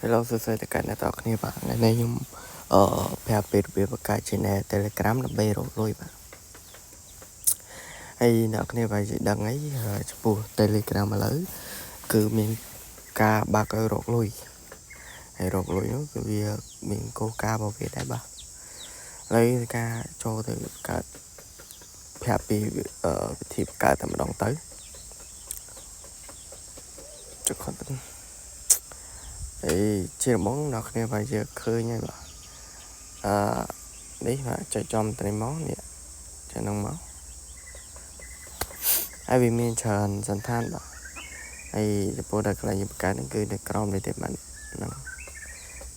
Hello សួស្តីtất cảអ្នកទាំងអស់គ្នាបាទថ្ងៃនេះខ្ញុំប្រាប់ពីរបៀបបង្កើត channel Telegram ដើម្បីរកលុយបាទហើយអ្នកគ្នាបែរជាដឹងអីចំពោះ Telegram ឥឡូវគឺមានការបាក់ឲ្យរកលុយហើយរកលុយនោះគឺវាមានគោលការណ៍របស់វាដែរបាទហើយការចូលទៅកើតប្រាប់ពីវិធីបង្កើតតែម្ដងទៅចុះគាត់ជាដំបូងអ្នកគ្នាបែរជាឃើញហើយបាទនេះបាទចុចចំត្រីមកនេះចឹងហ្នឹងមកហើយវាមានច្រើនសន្តានបាទហើយចំពោះដល់កន្លែងបង្កើតហ្នឹងគឺនៅក្រោមនេះទេបាទហ្នឹង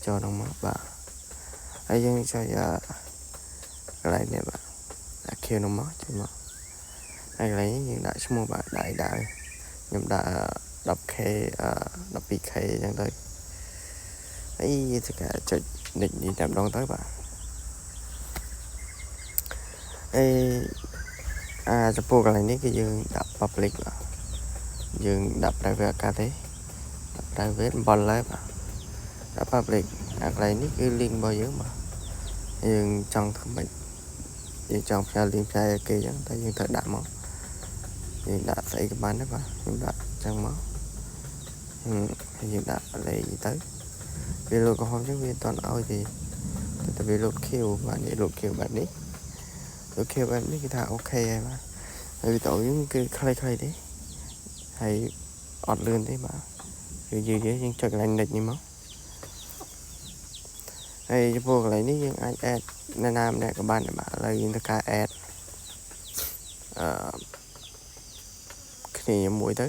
ចូលហ្នឹងមកបាទហើយយើងចុចកន្លែងនេះបាទដាក់ខៀវហ្នឹងមកចុចមកហើយកន្លែងនេះយើងដាក់ឈ្មោះបាទដាក់ខ្ញុំដាក់ 10k 12k ចឹងទៅហើយទៅការចុចនេះតែម្ដងទៅបាទចំពោះកន្លែងនេះគឺយើងដាក់ public បាទយើងដាក់ private កាត់ទេដាក់ private បំឡែបាទដាក់ public កន្លែងនេះគឺ link របស់យើងបាទយើងចង់ធ្វើម៉េចយើងចង់ផ្ញើ link ផ្ញើឲ្យគេចឹងតែយើងត្រូវដាក់មកយើងដាក់ស្អីក៏បានដែរបាទខ្ញុំដាក់ចឹងមកហើយយើងដាក់លេខទៅវាលោតកំហុសចឹងវាអត់ឲ្យទេតែវាលោតខៀវបាទនេះលោតខៀវបែបនេះលោតខៀវបែបនេះគឺថាអូខេហើយបាទហើយវីដេអូយើងគឺខ្លីៗទេហើយអត់លឿនទេបាទគឺយើងចុចកន្លែង next នេះមកហើយចំពោះកន្លែងនេះយើងអាច add អ្នកណាម្នាក់ក៏បានដែរបាទឥឡូវយើងធ្វើការ add គ្នាមួយទៅ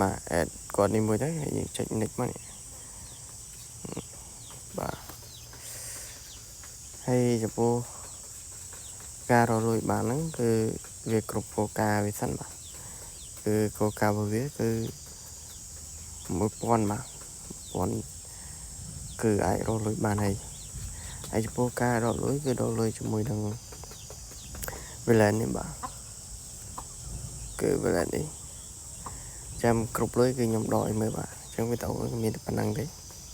បាទ add គាត់នេះមួយទៅហើយយើងចុច next មកនេះបាទហើយចំពោះការរកលុយបានហ្នឹងគឺវាគ្រប់គោលការណ៍វាសិនបាទគឺគោលការណ៍របស់វាគឺ1000បាទ1000គឺអាចរកលុយបានហើយចំពោះការរកលុយគឺរកលុយជាមួយនឹង wallet នេះបាទគឺ wallet នេះចាំគ្រប់លុយគឺខ្ញុំដកឲ្យមើលបាទអញ្ចឹងវាទៅមានតែប៉ុណ្្នឹងទេ